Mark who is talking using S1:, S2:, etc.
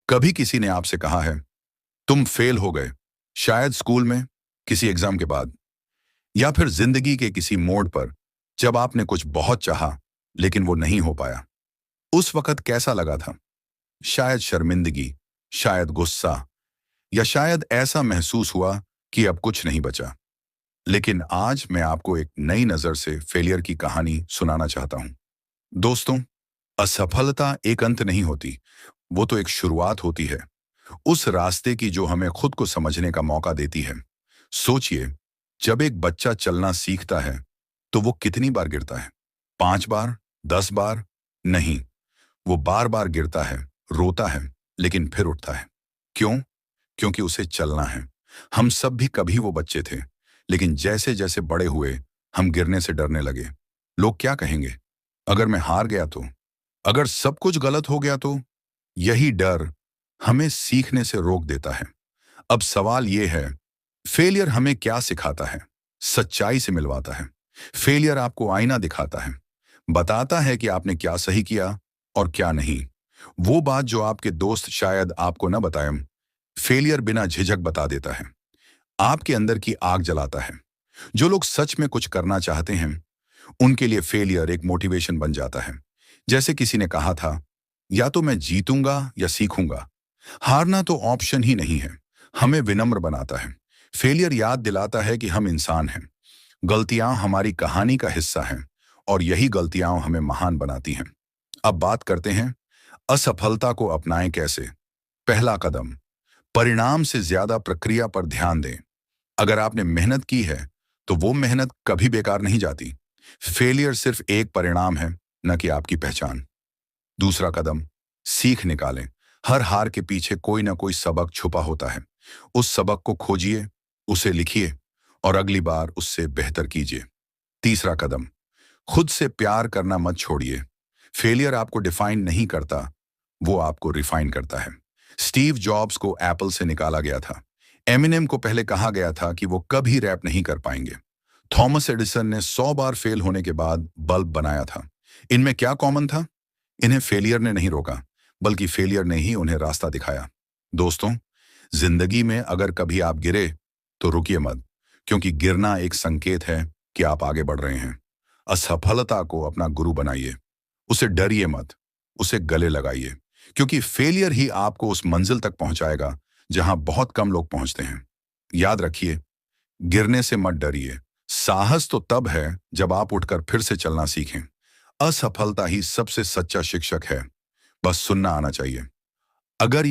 S1: कभी किसी ने आपसे कहा है तुम फेल हो गए, शायद स्कूल में किसी एग्जाम के बाद, या फिर जिंदगी के किसी मोड़ पर जब आपने कुछ बहुत चाहा लेकिन वो नहीं हो पाया। उस वक्त कैसा लगा था? शायद शर्मिंदगी, शायद गुस्सा, या शायद ऐसा महसूस हुआ कि अब कुछ नहीं बचा। लेकिन आज मैं आपको एक नई नजर से फेलियर की कहानी सुनाना चाहता हूं। दोस्तों, असफलता एक अंत नहीं होती, वो तो एक शुरुआत होती है, उस रास्ते की जो हमें खुद को समझने का मौका देती है। सोचिए, जब एक बच्चा चलना सीखता है तो वो कितनी बार गिरता है? 5 बार? 10 बार? नहीं, वो बार बार गिरता है, रोता है, लेकिन फिर उठता है। क्यों? क्योंकि उसे चलना है। हम सब भी कभी वो बच्चे थे, लेकिन जैसे जैसे बड़े हुए हम गिरने से डरने लगे। लोग क्या कहेंगे? अगर मैं हार गया तो? अगर सब कुछ गलत हो गया तो? यही डर हमें सीखने से रोक देता है। अब सवाल यह है, फेलियर हमें क्या सिखाता है? सच्चाई से मिलवाता है। फेलियर आपको आईना दिखाता है, बताता है कि आपने क्या सही किया और क्या नहीं। वो बात जो आपके दोस्त शायद आपको न बताएं, फेलियर बिना झिझक बता देता है। आपके अंदर की आग जलाता है। जो लोग सच में कुछ करना चाहते हैं, उनके लिए फेलियर एक मोटिवेशन बन जाता है। जैसे किसी ने कहा था, या तो मैं जीतूंगा या सीखूंगा। हारना तो ऑप्शन ही नहीं है। हमें विनम्र बनाता है। फेलियर याद दिलाता है कि हम इंसान हैं, गलतियां हमारी कहानी का हिस्सा हैं, और यही गलतियां हमें महान बनाती हैं। अब बात करते हैं, असफलता को अपनाएं कैसे। पहला कदम, परिणाम से ज्यादा प्रक्रिया पर ध्यान दें। अगर आपने मेहनत की है तो वो मेहनत कभी बेकार नहीं जाती। फेलियर सिर्फ एक परिणाम है, न कि आपकी पहचान। दूसरा कदम, सीख निकालें। हर हार के पीछे कोई ना कोई सबक छुपा होता है। उस सबक को खोजिए, उसे लिखिए, और अगली बार उससे बेहतर कीजिए। तीसरा कदम, खुद से प्यार करना मत छोड़िए। फेलियर आपको डिफाइन नहीं करता, वो आपको रिफाइन करता है। स्टीव जॉब्स को एप्पल से निकाला गया था। एमिनेम को पहले कहा गया था कि वो कभी रैप नहीं कर पाएंगे। थॉमस एडिसन ने 100 बार फेल होने के बाद बल्ब बनाया था। इनमें क्या कॉमन था? इन्हें फेलियर ने नहीं रोका, बल्कि फेलियर ने ही उन्हें रास्ता दिखाया। दोस्तों, जिंदगी में अगर कभी आप गिरे तो रुकिए मत, क्योंकि गिरना एक संकेत है कि आप आगे बढ़ रहे हैं। असफलता को अपना गुरु बनाइए। उसे डरिए मत, उसे गले लगाइए, क्योंकि फेलियर ही आपको उस मंजिल तक पहुंचाएगा जहां बहुत कम लोग पहुंचते हैं। याद रखिए, गिरने से मत डरिए। साहस तो तब है जब आप उठकर फिर से चलना सीखें। असफलता ही सबसे सच्चा शिक्षक है, बस सुनना आना चाहिए। अगर